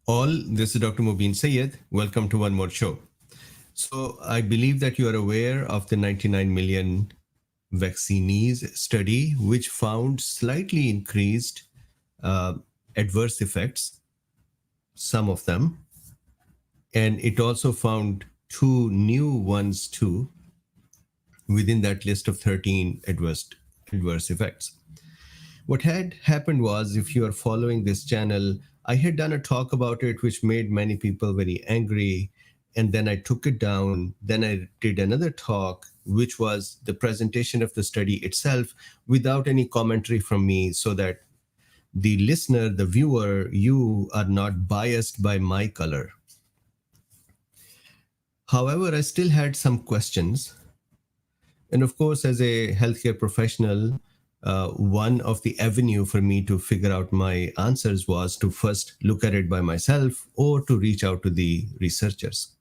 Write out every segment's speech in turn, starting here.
all. This is Dr. Mubin Sayed. Welcome to one more show. So I believe that you are aware of the 99 million vaccinees study, which found slightly increased uh, adverse effects, some of them, and it also found two new ones too within that list of 13 adverse effects. What had happened was, if you are following this channel, I had done a talk about it, which made many people very angry. And then I took it down. Then I did another talk, which was the presentation of the study itself without any commentary from me, so that the listener, the viewer, you are not biased by my color. However, I still had some questions. And of course, as a healthcare professional, one of the avenue for me to figure out my answers was to first look at it by myself or to reach out to the researchers.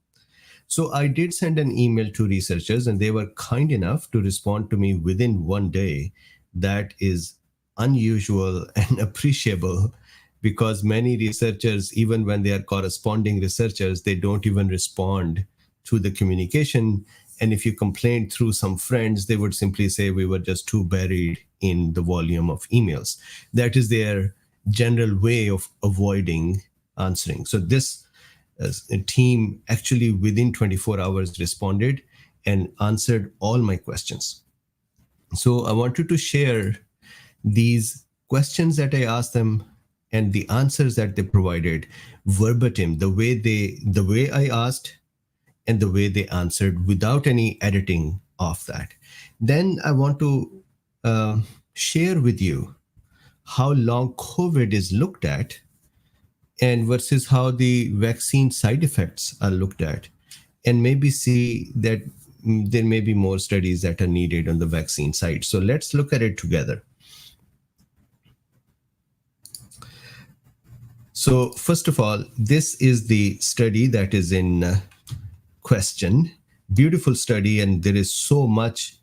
So I did send an email to researchers, and they were kind enough to respond to me within one day. That is unusual and appreciable, because many researchers, even when they are corresponding researchers, they don't even respond to the communication. And if you complained through some friends, they would simply say we were just too buried in the volume of emails. That is their general way of avoiding answering. So this team actually within 24 hours responded and answered all my questions. So I wanted to share these questions that I asked them and the answers that they provided verbatim, the way I asked and the way they answered, without any editing of that. Then I want to share with you how long COVID is looked at and versus how the vaccine side effects are looked at, and maybe see that there may be more studies that are needed on the vaccine side. So let's look at it together. So first of all, this is the study that is in question. Beautiful study, and there is so much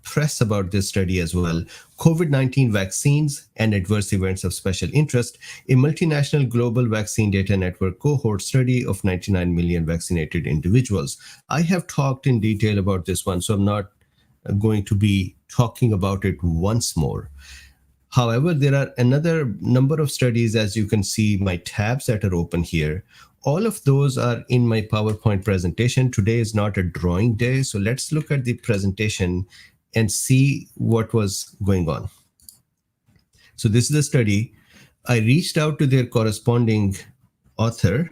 press about this study as well. COVID-19 vaccines and adverse events of special interest, a multinational global vaccine data network cohort study of 99 million vaccinated individuals. I have talked in detail about this one, so I'm not going to be talking about it once more. However, there are another number of studies, as you can see my tabs that are open here. All of those are in my PowerPoint presentation. Today is not a drawing day, so let's look at the presentation and see what was going on. So this is a study. I reached out to their corresponding author,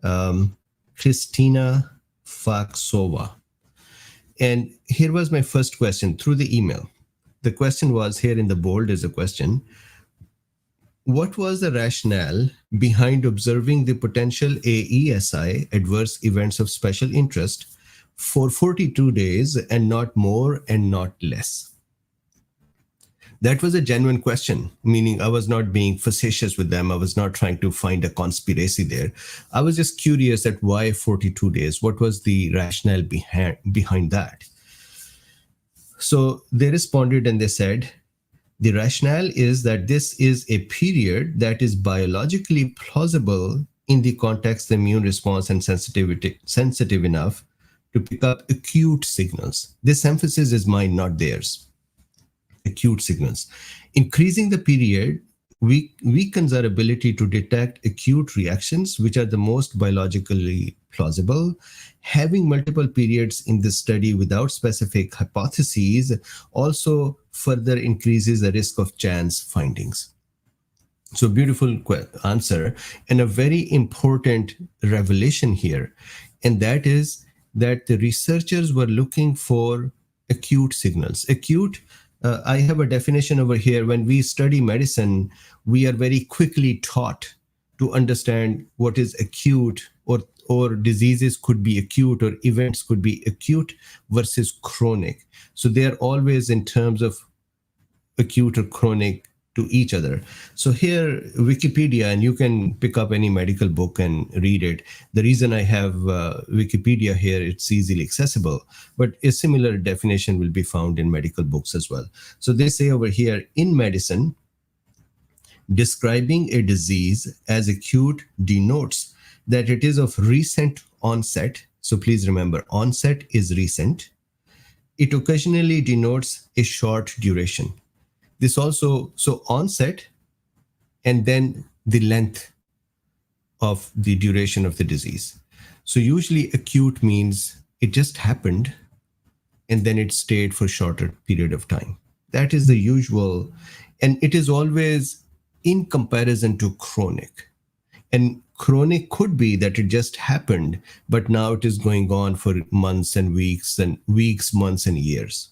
Kristina Faksova. And here was my first question through the email. The question was, here in the bold is a question: what was the rationale behind observing the potential AESI, adverse events of special interest, for 42 days and not more and not less? That was a genuine question, meaning I was not being facetious with them. I was not trying to find a conspiracy there. I was just curious at why 42 days? What was the rationale behind that? So they responded and they said, the rationale is that this is a period that is biologically plausible in the context of the immune response and sensitive enough to pick up acute signals. This emphasis is mine, not theirs. Acute signals. Increasing the period weakens our ability to detect acute reactions, which are the most biologically plausible. Having multiple periods in this study without specific hypotheses also further increases the risk of chance findings. So beautiful answer, and a very important revelation here. And that is that the researchers were looking for acute signals. Acute, I have a definition over here. When we study medicine, we are very quickly taught to understand what is acute, or diseases could be acute, or events could be acute versus chronic. So they are always in terms of acute or chronic to each other. So here, Wikipedia, and you can pick up any medical book and read it. The reason I have Wikipedia here, it's easily accessible, but a similar definition will be found in medical books as well. So they say over here, in medicine, Describing a disease as acute denotes that it is of recent onset. So please remember, onset is recent. It occasionally denotes a short duration. This also, so onset and then the length of the duration of the disease. So usually acute means it just happened and then it stayed for shorter period of time. That is the usual, and it is always in comparison to chronic. And chronic could be that it just happened, but now it is going on for months and weeks, months and years.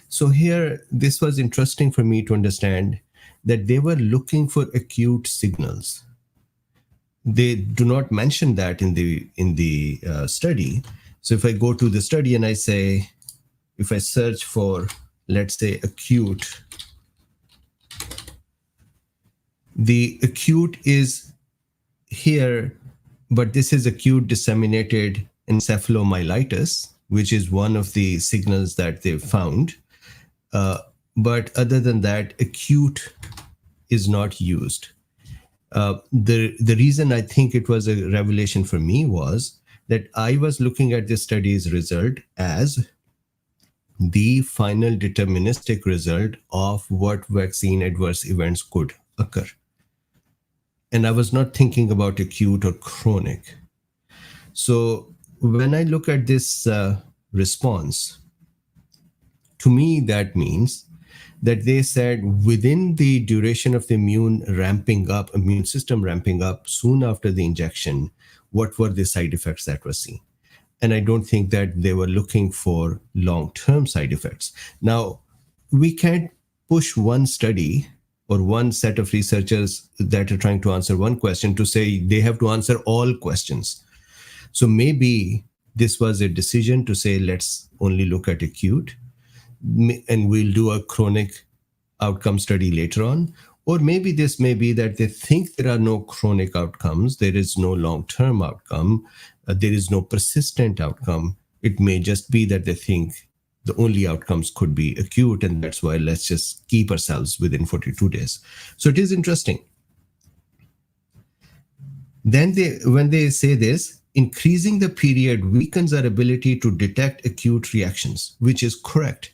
So here, this was interesting for me to understand that they were looking for acute signals. They do not mention that in the study. So if I go to the study and I say, if I search for, let's say, acute, the acute is here, but this is acute disseminated encephalomyelitis, which is one of the signals that they found. But other than that, acute is not used. The reason I think it was a revelation for me was that I was looking at the study's result as the final deterministic result of what vaccine adverse events could occur. And I was not thinking about acute or chronic. So when I look at this response, to me, that means that they said within the duration of the immune system ramping up soon after the injection, what were the side effects that were seen? And I don't think that they were looking for long-term side effects. Now, we can't push one study or one set of researchers that are trying to answer one question to say they have to answer all questions. So maybe this was a decision to say, let's only look at acute, and we'll do a chronic outcome study later on. Or maybe this may be that they think there are no chronic outcomes, there is no long-term outcome, there is no persistent outcome. It may just be that they think the only outcomes could be acute, and that's why let's just keep ourselves within 42 days. So it is interesting. Then when they say this, increasing the period weakens our ability to detect acute reactions, which is correct.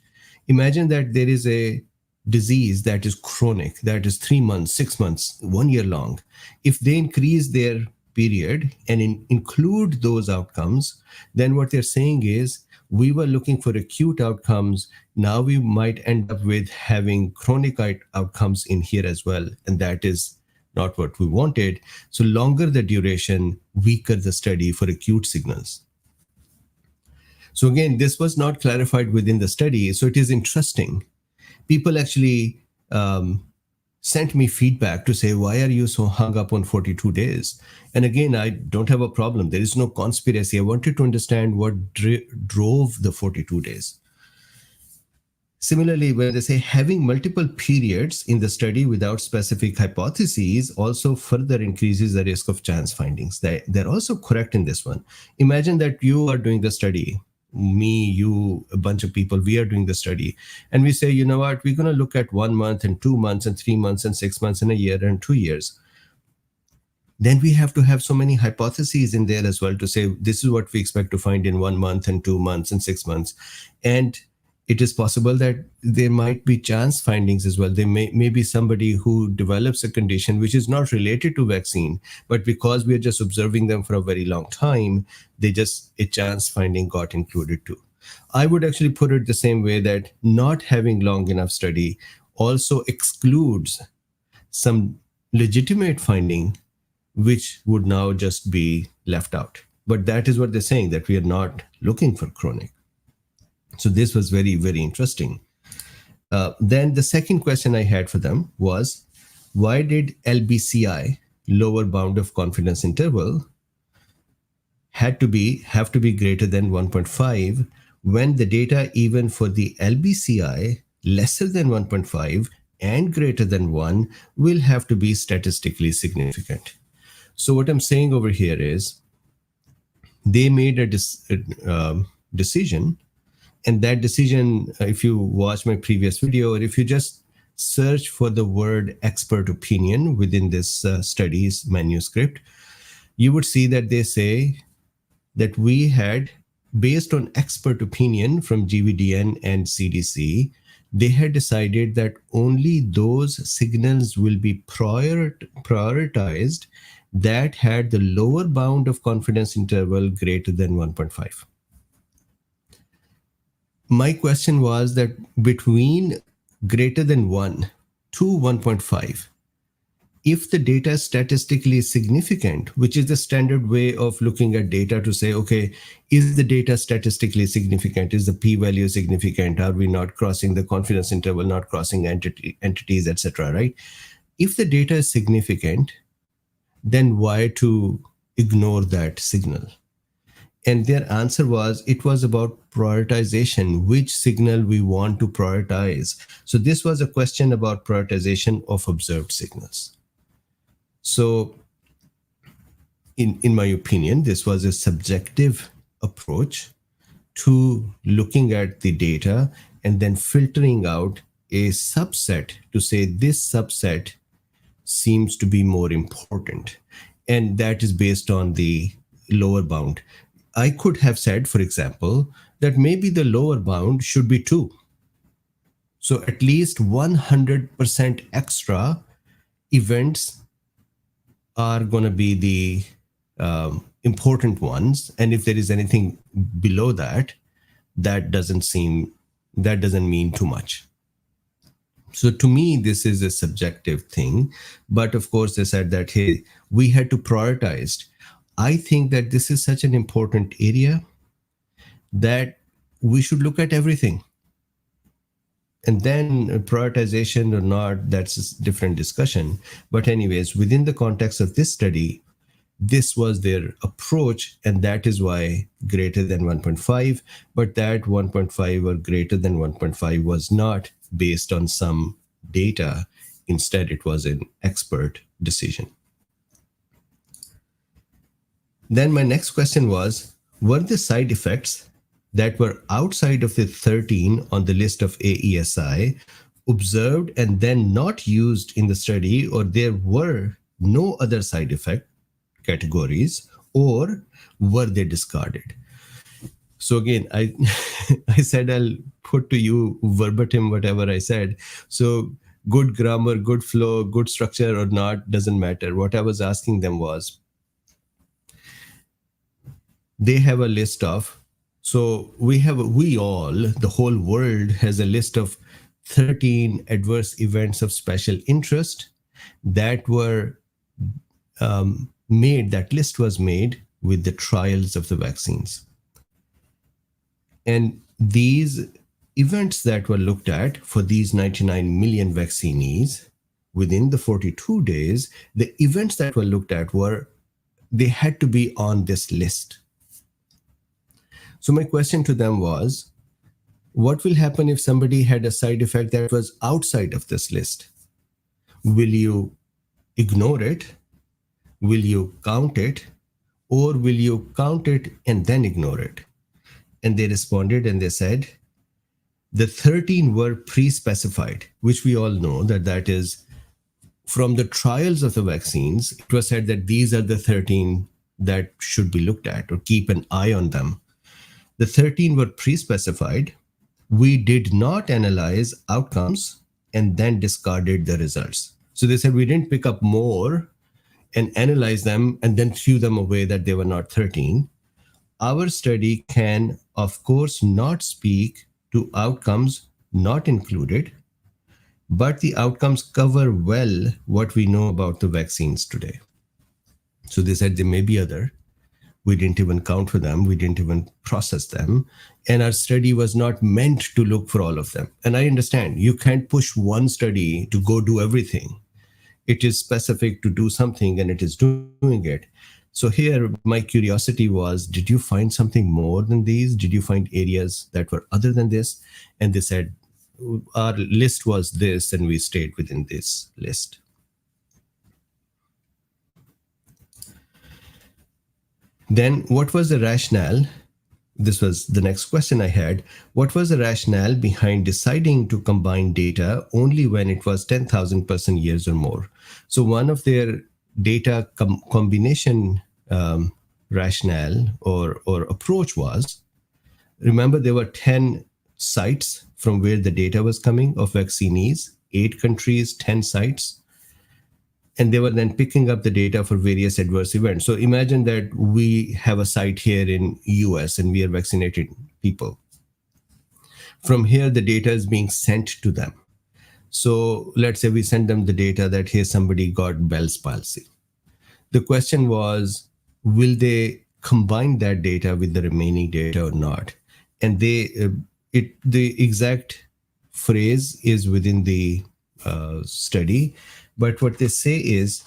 Imagine that there is a disease that is chronic, that is 3 months, 6 months, 1 year long. If they increase their period and include those outcomes, then what they're saying is we were looking for acute outcomes. Now we might end up with having chronic outcomes in here as well. And that is not what we wanted. So longer the duration, weaker the study for acute signals. So again, this was not clarified within the study. So it is interesting. People actually sent me feedback to say, why are you so hung up on 42 days? And again, I don't have a problem. There is no conspiracy. I wanted to understand what drove the 42 days. Similarly, when they say having multiple periods in the study without specific hypotheses also further increases the risk of chance findings. They're also correct in this one. Imagine that you are doing the study, me, you, a bunch of people, we are doing the study. And we say, you know what, we're going to look at 1 month and 2 months and 3 months and 6 months and a year and 2 years. Then we have to have so many hypotheses in there as well to say, this is what we expect to find in 1 month and 2 months and 6 months. And it is possible that there might be chance findings as well. There may be somebody who develops a condition which is not related to vaccine, but because we are just observing them for a very long time, a chance finding got included too. I would actually put it the same way, that not having long enough study also excludes some legitimate finding, which would now just be left out. But that is what they're saying, that we are not looking for chronic. So this was very, very interesting. Then the second question I had for them was, why did LBCI, lower bound of confidence interval, have to be greater than 1.5 when the data even for the LBCI lesser than 1.5 and greater than 1 will have to be statistically significant? So what I'm saying over here is they made a decision. And that decision, if you watch my previous video, or if you just search for the word expert opinion within this study's manuscript, you would see that they say that we had, based on expert opinion from GVDN and CDC, they had decided that only those signals will be prioritized that had the lower bound of confidence interval greater than 1.5. My question was that between greater than 1 to 1.5, if the data is statistically significant, which is the standard way of looking at data to say, okay, is the data statistically significant? Is the p-value significant? Are we not crossing the confidence interval, not crossing entities, etc., right? If the data is significant, then why to ignore that signal? And their answer was, it was about prioritization, which signal we want to prioritize. So this was a question about prioritization of observed signals. So in my opinion, this was a subjective approach to looking at the data and then filtering out a subset to say this subset seems to be more important. And that is based on the lower bound. I could have said, for example, that maybe the lower bound should be 2. So at least 100% extra events are going to be the important ones. And if there is anything below that, that doesn't mean too much. So to me, this is a subjective thing. But of course, they said that, hey, we had to prioritize. I think that this is such an important area that we should look at everything. And then prioritization or not, that's a different discussion. But anyways, within the context of this study, this was their approach, and that is why greater than 1.5, but that 1.5 or greater than 1.5 was not based on some data. Instead, it was an expert decision. Then my next question was, were the side effects that were outside of the 13 on the list of AESI observed and then not used in the study, or there were no other side effect categories, or were they discarded? So again, I said I'll put to you verbatim whatever I said. So good grammar, good flow, good structure or not, doesn't matter. What I was asking them was, they have a list of, so the whole world has a list of 13 adverse events of special interest that were made, that list was made with the trials of the vaccines. And these events that were looked at for these 99 million vaccinees within the 42 days, the events that were looked at they had to be on this list. So my question to them was, what will happen if somebody had a side effect that was outside of this list? Will you ignore it? Will you count it? Or will you count it and then ignore it? And they responded and they said, the 13 were pre-specified, which we all know that is from the trials of the vaccines. It was said that these are the 13 that should be looked at or keep an eye on them. The 13 were pre-specified. We did not analyze outcomes and then discarded the results. So they said we didn't pick up more and analyze them and then threw them away that they were not 13. Our study can, of course, not speak to outcomes not included, but the outcomes cover well what we know about the vaccines today. So they said there may be other. We didn't even count for them. We didn't even process them. And our study was not meant to look for all of them. And I understand you can't push one study to go do everything. It is specific to do something and it is doing it. So here, my curiosity was, did you find something more than these? Did you find areas that were other than this? And they said, our list was this, and we stayed within this list. Then what was the rationale this was the next question I had. What was the rationale behind deciding to combine data only when it was 10,000 person years or more? So one of their data combination rationale or approach was, remember there were 10 sites from where the data was coming of vaccinees, 8 countries, 10 sites, and they were then picking up the data for various adverse events. So imagine that we have a site here in US and we are vaccinating people. From here, the data is being sent to them. So let's say we send them the data that here somebody got Bell's palsy. The question was, will they combine that data with the remaining data or not? And the exact phrase is within the study, but what they say is,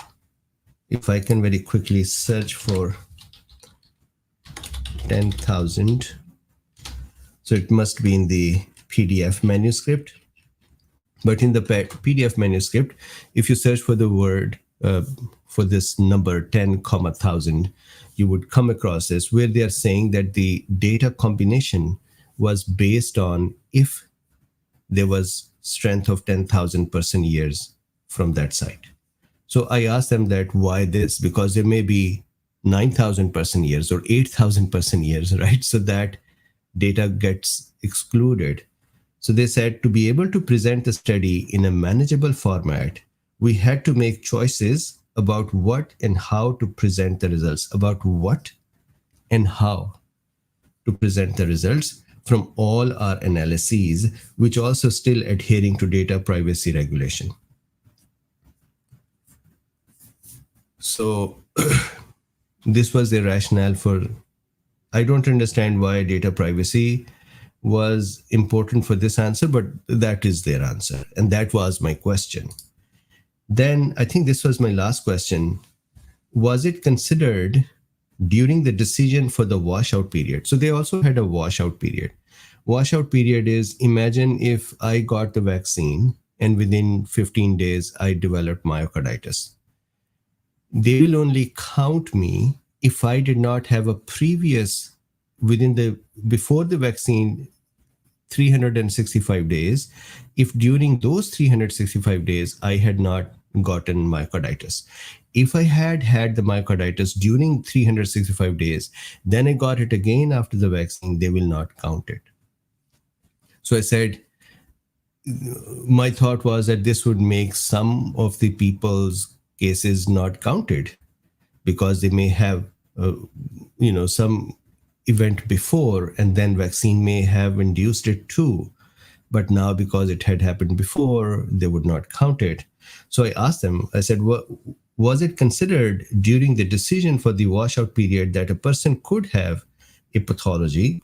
if I can very quickly search for 10,000, so it must be in the PDF manuscript. But in the PDF manuscript, if you search for the word for this number 10, 1,000, you would come across this where they are saying that the data combination was based on if there was strength of 10,000 person years from that site. So I asked them that why this, because there may be 9,000 person years or 8,000 person years, right? So that data gets excluded. So they said to be able to present the study in a manageable format, we had to make choices about what and how to present the results, about what and how to present the results from all our analyses, which also still adhering to data privacy regulation. So this was the rationale for, I don't understand why data privacy was important for this answer, but that is their answer. And that was my question. Then I think this was my last question. Was it considered during the decision for the washout period? So they also had a washout period. Washout period is, imagine if I got the vaccine and within 15 days I developed myocarditis. They will only count me if I did not have a previous, before the vaccine, 365 days, if during those 365 days I had not gotten myocarditis. If I had the myocarditis during 365 days, then I got it again after the vaccine, they will not count it. So I said, my thought was that this would make some of the people's cases not counted because they may have, some event before and then vaccine may have induced it too. But now because it had happened before, they would not count it. So I asked them, I said, was it considered during the decision for the washout period that a person could have a pathology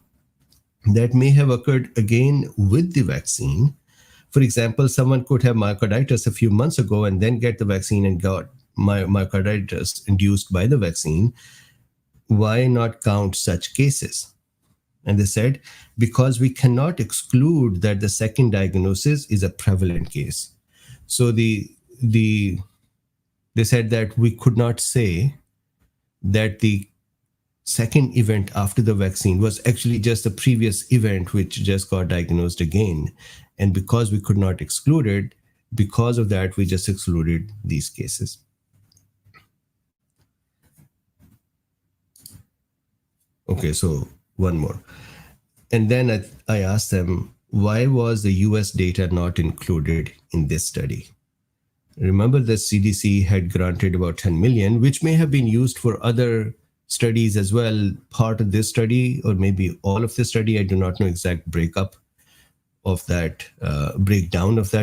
that may have occurred again with the vaccine? For example, someone could have myocarditis a few months ago and then get the vaccine and got myocarditis induced by the vaccine. Why not count such cases? And they said, because we cannot exclude that the second diagnosis is a prevalent case. So they said that we could not say that the second event after the vaccine was actually just a previous event which just got diagnosed again. And because we could not exclude it, because of that, we just excluded these cases. Okay, so one more. And then I asked them, why was the US data not included in this study? Remember the CDC had granted about 10 million, which may have been used for other studies as well, part of this study, or maybe all of the study. I do not know exact breakdown of that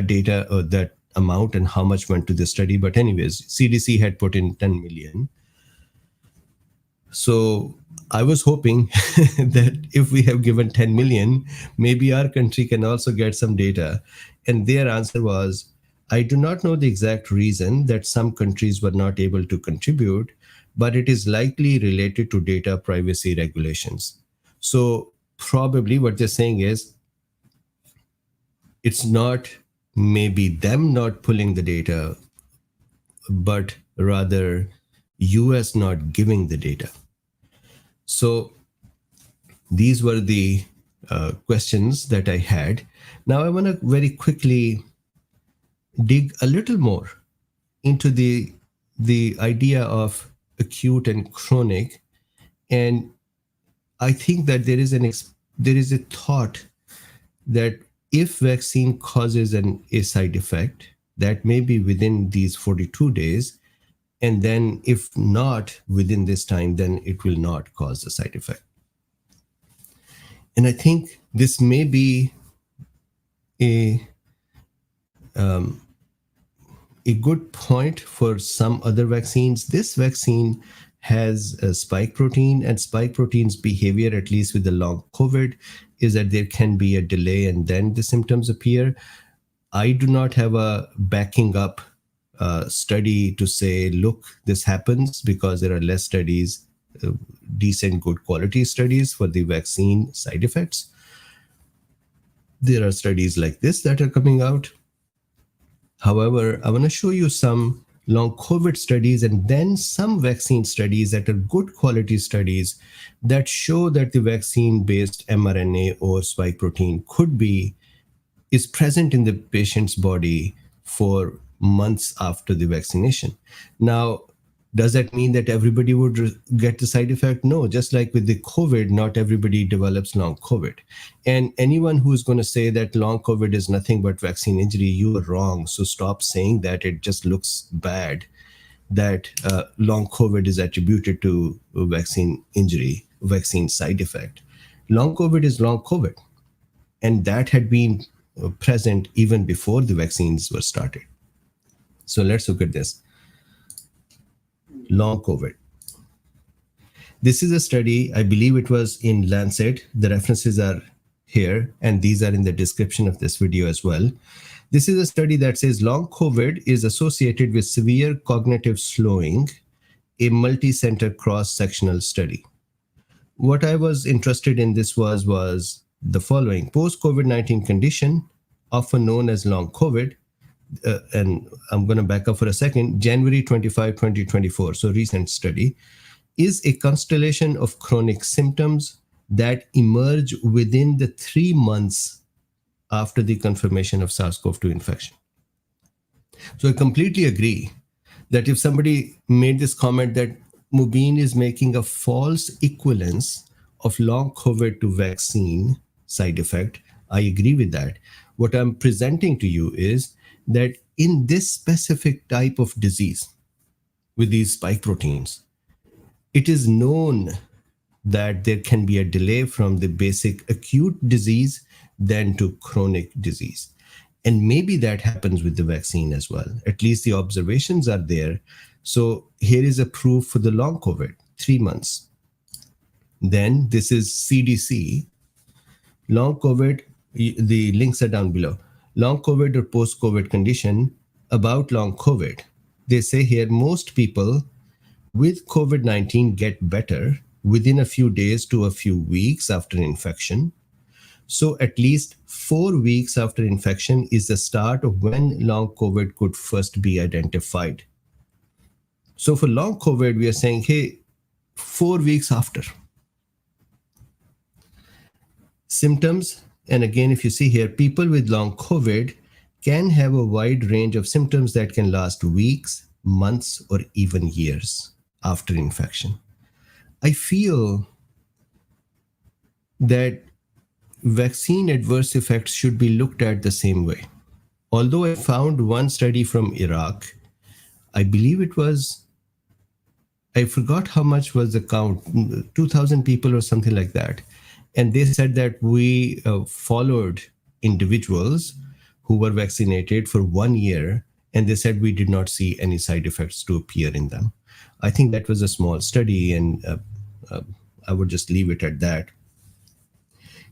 data or that amount and how much went to the study. But anyways, CDC had put in 10 million. So I was hoping that if we have given 10 million, maybe our country can also get some data. And their answer was, I do not know the exact reason that some countries were not able to contribute, but it is likely related to data privacy regulations. So probably what they're saying is, it's not maybe them not pulling the data, but rather US not giving the data. So These were the questions that I had. Now I want to very quickly dig a little more into the idea of acute and chronic. And I think that there is a thought that if vaccine causes a side effect, that may be within these 42 days, and then if not within this time, then it will not cause a side effect. And I think this may be a a good point for some other vaccines. This vaccine has a spike protein, and spike protein's behavior, at least with the long COVID, is that there can be a delay and then the symptoms appear. I do not have a backing up study to say, look, this happens, because there are less studies, decent, good quality studies for the vaccine side effects. There are studies like this that are coming out. However, I want to show you some long COVID studies and then some vaccine studies that are good quality studies that show that the vaccine based mRNA or spike protein is present in the patient's body for months after the vaccination. Now, does that mean that everybody would get the side effect? No, just like with the COVID, not everybody develops long COVID. And anyone who is going to say that long COVID is nothing but vaccine injury, you are wrong. So stop saying that. It just looks bad that long COVID is attributed to vaccine injury, vaccine side effect. Long COVID is long COVID. And that had been present even before the vaccines were started. So let's look at this. Long COVID. This is a study, I believe it was in Lancet. The references are here, and these are in the description of this video as well. This is a study that says long COVID is associated with severe cognitive slowing, a multi-center cross-sectional study. What I was interested in this was the following. Post-COVID-19 condition, often known as long COVID, and I'm going to back up for a second, January 25, 2024, so recent study, is a constellation of chronic symptoms that emerge within the 3 months after the confirmation of SARS-CoV-2 infection. So I completely agree that if somebody made this comment that Mubin is making a false equivalence of long COVID to vaccine side effect, I agree with that. What I'm presenting to you is that in this specific type of disease with these spike proteins, it is known that there can be a delay from the basic acute disease then to chronic disease. And maybe that happens with the vaccine as well. At least the observations are there. So here is a proof for the long COVID, 3 months. Then this is CDC. Long COVID, the links are down below. Long COVID or post-COVID condition about long COVID. They say here most people with COVID-19 get better within a few days to a few weeks after infection. So at least 4 weeks after infection is the start of when long COVID could first be identified. So for long COVID, we are saying, hey, 4 weeks after. Symptoms, and again, if you see here, people with long COVID can have a wide range of symptoms that can last weeks, months, or even years after infection. I feel that vaccine adverse effects should be looked at the same way. Although I found one study from Iraq, I believe it was, I forgot how much was the count, 2,000 people or something like that. And they said that we followed individuals who were vaccinated for 1 year, and they said we did not see any side effects to appear in them. I think that was a small study, and I would just leave it at that.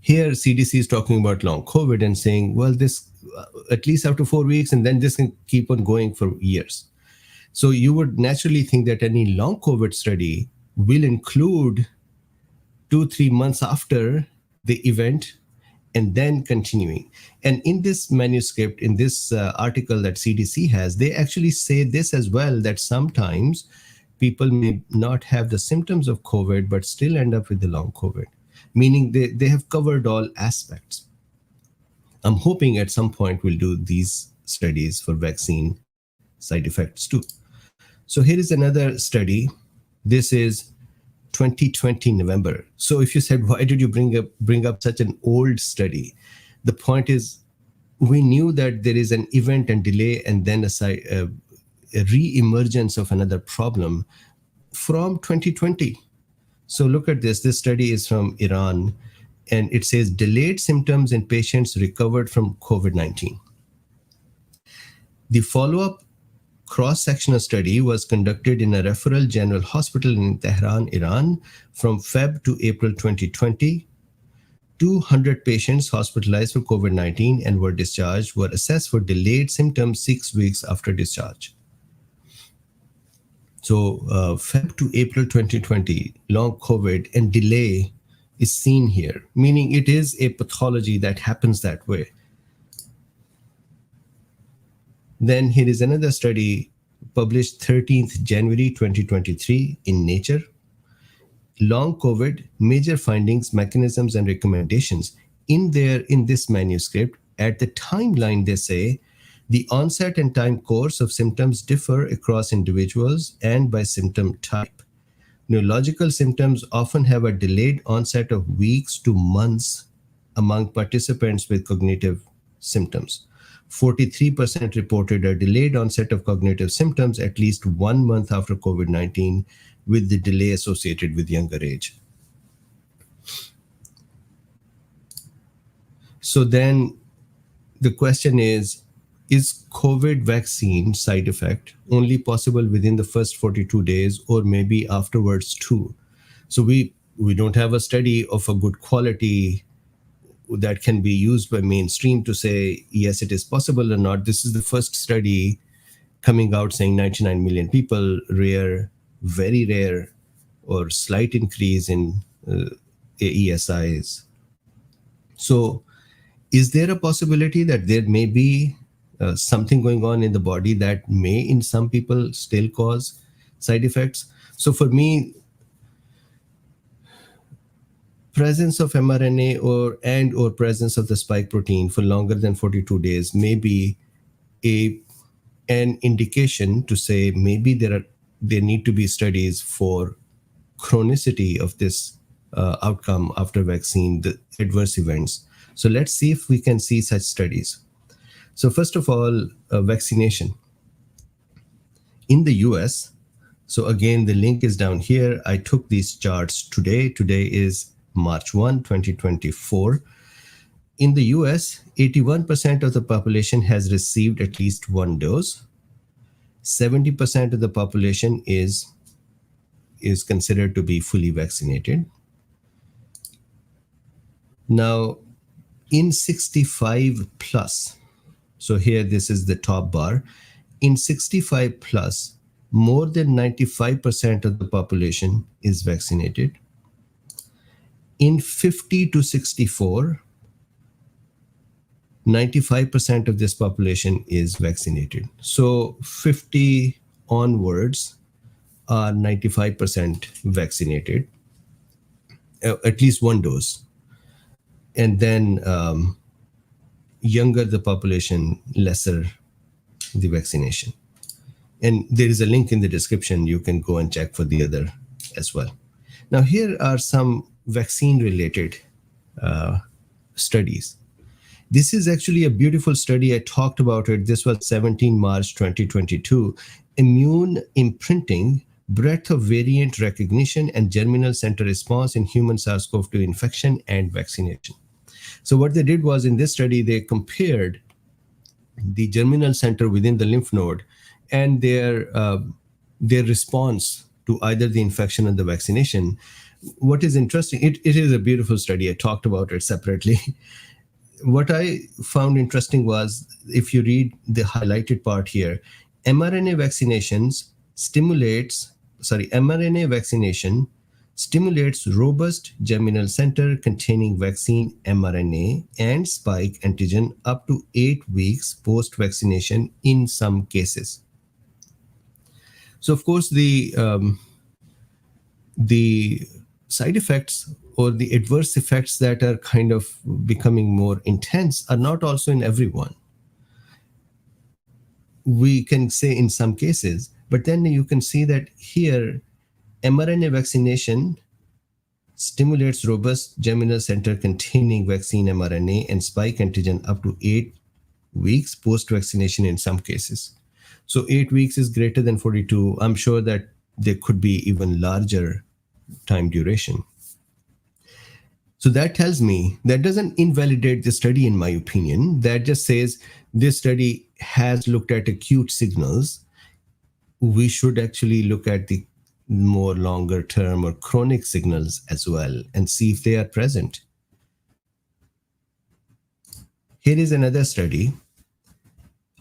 Here, CDC is talking about long COVID and saying, well, this at least after 4 weeks, and then this can keep on going for years. So you would naturally think that any long COVID study will include 2-3 months after the event and then continuing. And in this manuscript, in this article that CDC has, they actually say this as well, that sometimes people may not have the symptoms of COVID, but still end up with the long COVID. meaning they have covered all aspects. I'm hoping at some point we'll do these studies for vaccine side effects too. So here is another study. This is 2020 November. So if you said, why did you bring up such an old study? The point is, we knew that there is an event and delay and then a re-emergence of another problem from 2020. So look at this. This study is from Iran, and it says delayed symptoms in patients recovered from COVID-19. The follow-up cross-sectional study was conducted in a referral general hospital in Tehran, Iran, from Feb to April 2020. 200 patients hospitalized for COVID-19 and were discharged were assessed for delayed symptoms 6 weeks after discharge. So Feb to April 2020, long COVID and delay is seen here, meaning it is a pathology that happens that way. Then here is another study published 13th January 2023 in Nature. Long COVID, major findings, mechanisms, and recommendations. In this manuscript, at the timeline, they say the onset and time course of symptoms differ across individuals and by symptom type. Neurological symptoms often have a delayed onset of weeks to months among participants with cognitive symptoms. 43% reported a delayed onset of cognitive symptoms at least 1 month after COVID-19, with the delay associated with younger age. So then the question is COVID vaccine side effect only possible within the first 42 days or maybe afterwards too? So we don't have a study of a good quality that can be used by mainstream to say, yes, it is possible or not. This is the first study coming out saying 99 million people, rare, very rare, or slight increase in AESIs. So is there a possibility that there may be something going on in the body that may in some people still cause side effects? So for me, presence of mRNA or presence of the spike protein for longer than 42 days may be an indication to say maybe there need to be studies for chronicity of this outcome after vaccine, the adverse events. So let's see if we can see such studies. So first of all, vaccination. In the US, so again, the link is down here. I took these charts today. Today is March 1, 2024. In the US, 81% of the population has received at least one dose. 70% of the population is considered to be fully vaccinated. Now, in 65 plus, so here this is the top bar, in 65 plus, more than 95% of the population is vaccinated. In 50 to 64, 95% of this population is vaccinated. So 50 onwards are 95% vaccinated, at least one dose. And then younger the population, lesser the vaccination. And there is a link in the description. You can go and check for the other as well. Now, here are some vaccine-related studies. This is actually a beautiful study. I talked about it. This was 17 March 2022. Immune imprinting, breadth of variant recognition, and germinal center response in human SARS-CoV-2 infection and vaccination. So what they did was, in this study, they compared the germinal center within the lymph node and their response to either the infection or the vaccination. What is interesting, it is a beautiful study. I talked about it separately. What I found interesting was, if you read the highlighted part here, mRNA vaccination stimulates robust germinal center containing vaccine mRNA and spike antigen up to 8 weeks post-vaccination in some cases. So of course, the side effects or the adverse effects that are kind of becoming more intense are not also in everyone. We can say in some cases, but then you can see that here mRNA vaccination stimulates robust germinal center containing vaccine mRNA and spike antigen up to 8 weeks post vaccination in some cases. So 8 weeks is greater than 42. I'm sure that there could be even larger time duration. So that tells me, that doesn't invalidate the study in my opinion. That just says this study has looked at acute signals. We should actually look at the more longer term or chronic signals as well and see if they are present. Here is another study.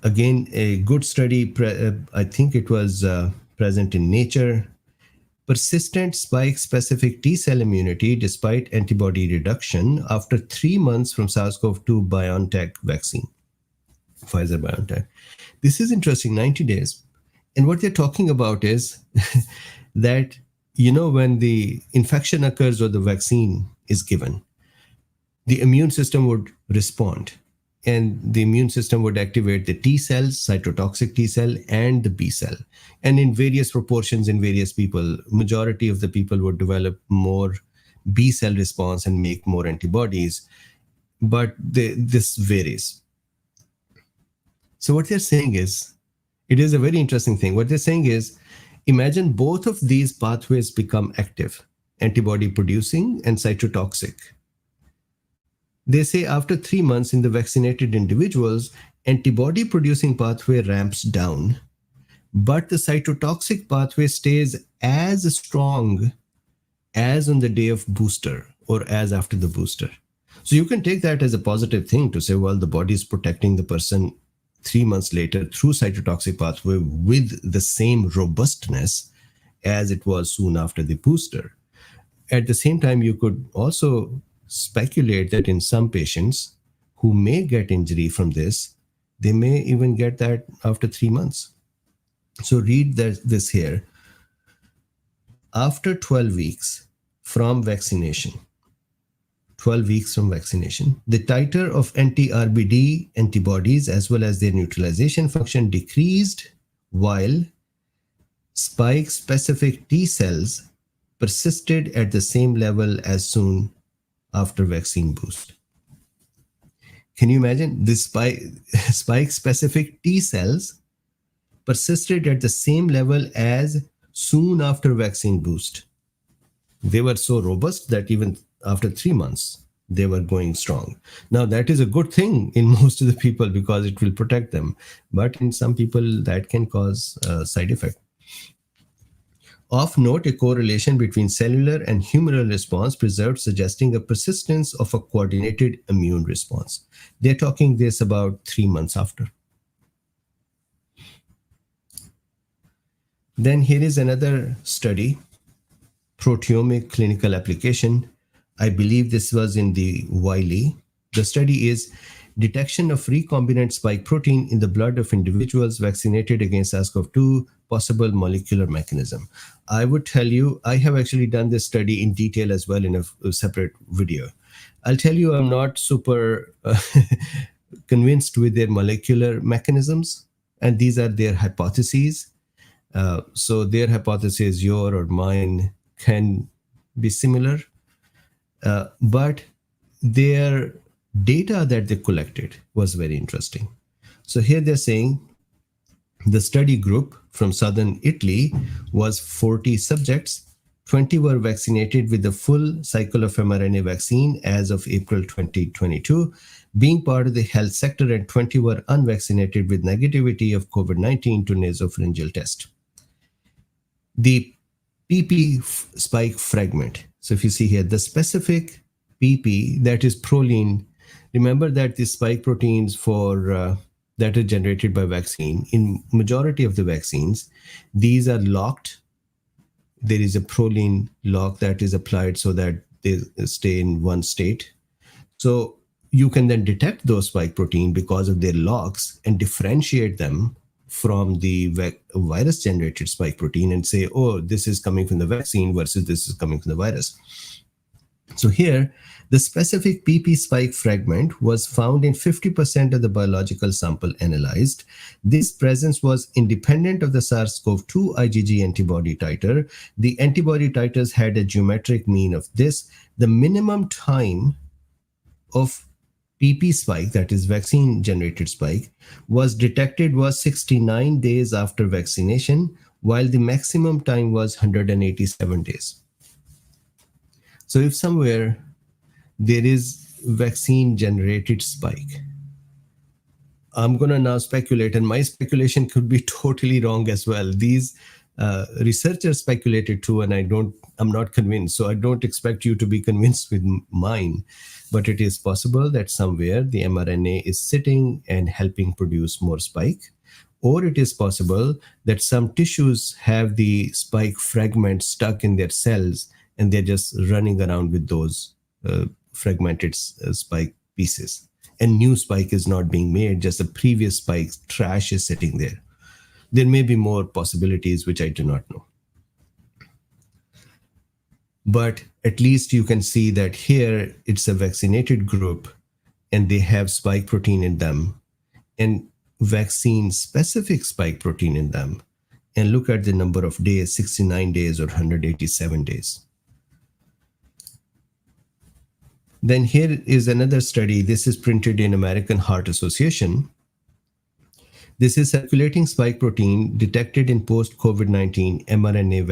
Again, a good study. I think it was present in Nature. Persistent spike-specific T-cell immunity despite antibody reduction after 3 months from SARS-CoV-2 BioNTech vaccine, Pfizer-BioNTech. This is interesting, 90 days. And what they're talking about is that, when the infection occurs or the vaccine is given, the immune system would respond. And the immune system would activate the T cells, cytotoxic T cell, and the B cell. And in various proportions in various people, majority of the people would develop more B cell response and make more antibodies. But this varies. So what they're saying is, it is a very interesting thing. What they're saying is, imagine both of these pathways become active, antibody producing and cytotoxic. They say after 3 months in the vaccinated individuals, antibody producing pathway ramps down, but the cytotoxic pathway stays as strong as on the day of booster or as after the booster. So you can take that as a positive thing to say, well, the body is protecting the person 3 months later through cytotoxic pathway with the same robustness as it was soon after the booster. At the same time, you could also speculate that in some patients who may get injury from this, they may even get that after 3 months. So read this here. After 12 weeks from vaccination, the titer of anti-RBD antibodies as well as their neutralization function decreased, while spike-specific T cells persisted at the same level as soon after vaccine boost. Can you imagine? The spike-specific T cells persisted at the same level as soon after vaccine boost. They were so robust that even after 3 months, they were going strong. Now, that is a good thing in most of the people because it will protect them. But in some people, that can cause side effect. Of note, a correlation between cellular and humoral response preserved, suggesting a persistence of a coordinated immune response. They're talking this about 3 months after. Then here is another study, proteomic clinical application. I believe this was in the Wiley. The study is detection of recombinant spike protein in the blood of individuals vaccinated against SARS-CoV-2, possible molecular mechanism. I would tell you, I have actually done this study in detail as well in a separate video. I'll tell you, I'm not super convinced with their molecular mechanisms, and these are their hypotheses. So their hypothesis, your or mine, can be similar, but their data that they collected was very interesting. So here they're saying the study group from southern Italy was 40 subjects. 20 were vaccinated with the full cycle of mRNA vaccine as of April 2022, being part of the health sector, and 20 were unvaccinated with negativity of COVID-19 to nasopharyngeal test. The PP spike fragment. So if you see here, the specific PP, that is proline. Remember that the spike proteins for that are generated by vaccine, in majority of the vaccines, these are locked. There is a proline lock that is applied so that they stay in one state. So you can then detect those spike protein because of their locks and differentiate them from the virus-generated spike protein and say, oh, this is coming from the vaccine versus this is coming from the virus. So here, the specific PP spike fragment was found in 50% of the biological sample analyzed. This presence was independent of the SARS-CoV-2 IgG antibody titer. The antibody titers had a geometric mean of this. The minimum time of PP spike, that is vaccine generated spike, was detected was 69 days after vaccination, while the maximum time was 187 days. So if somewhere there is vaccine generated spike, I'm going to now speculate, and my speculation could be totally wrong as well. These researchers speculated too, and I'm not convinced. So I don't expect you to be convinced with mine, but it is possible that somewhere the mRNA is sitting and helping produce more spike. Or it is possible that some tissues have the spike fragments stuck in their cells and they're just running around with those fragmented spike pieces. And new spike is not being made, just the previous spike trash is sitting there. There may be more possibilities which I do not know. But at least you can see that here it's a vaccinated group and they have spike protein in them and vaccine specific spike protein in them. And look at the number of days, 69 days or 187 days. Then here is another study. This is printed in American Heart Association. This is circulating spike protein detected in post-COVID-19 mRNA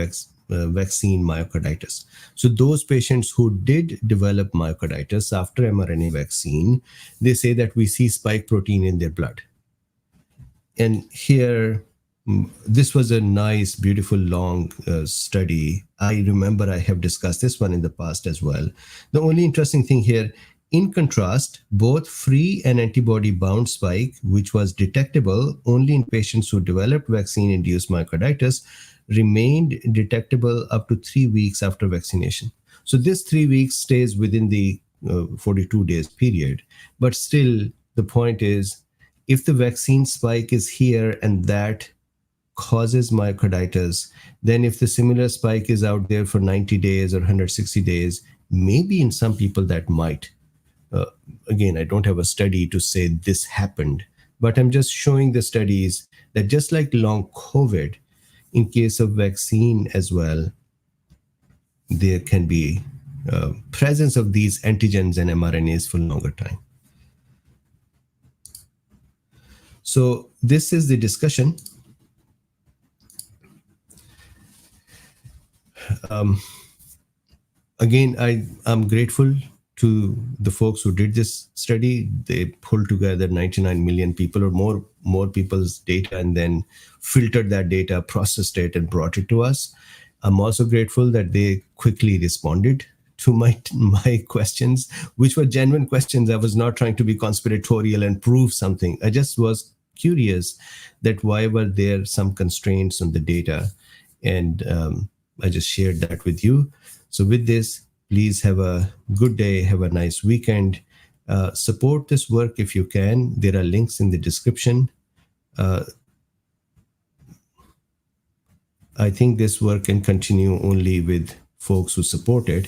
vaccine myocarditis. So those patients who did develop myocarditis after mRNA vaccine, they say that we see spike protein in their blood. And here, this was a nice, beautiful, long study. I remember I have discussed this one in the past as well. The only interesting thing here, in contrast, both free and antibody-bound spike, which was detectable only in patients who developed vaccine-induced myocarditis, remained detectable up to 3 weeks after vaccination. So this 3 weeks stays within the 42 days period. But still, the point is, if the vaccine spike is here and that causes myocarditis, then if the similar spike is out there for 90 days or 160 days, maybe in some people that might. Again, I don't have a study to say this happened, but I'm just showing the studies that just like long COVID, in case of vaccine as well, there can be presence of these antigens and mRNAs for longer time. So this is the discussion. Again, I'm grateful to the folks who did this study. They pulled together 99 million people or more people's data and then filtered that data, processed it, and brought it to us. I'm also grateful that they quickly responded to my questions, which were genuine questions. I was not trying to be conspiratorial and prove something. I just was curious that why were there some constraints on the data, and I just shared that with you. So with this, please have a good day, have a nice weekend. Support this work if you can. There are links in the description. I think this work can continue only with folks who support it.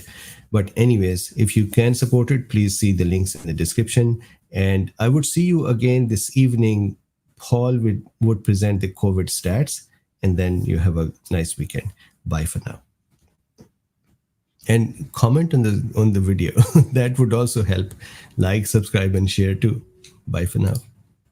But anyways, if you can support it, please see the links in the description. And I would see you again this evening. Paul would present the COVID stats, and then you have a nice weekend. Bye for now. And comment on the video. That would also help. Like, subscribe, and share too. Bye for now.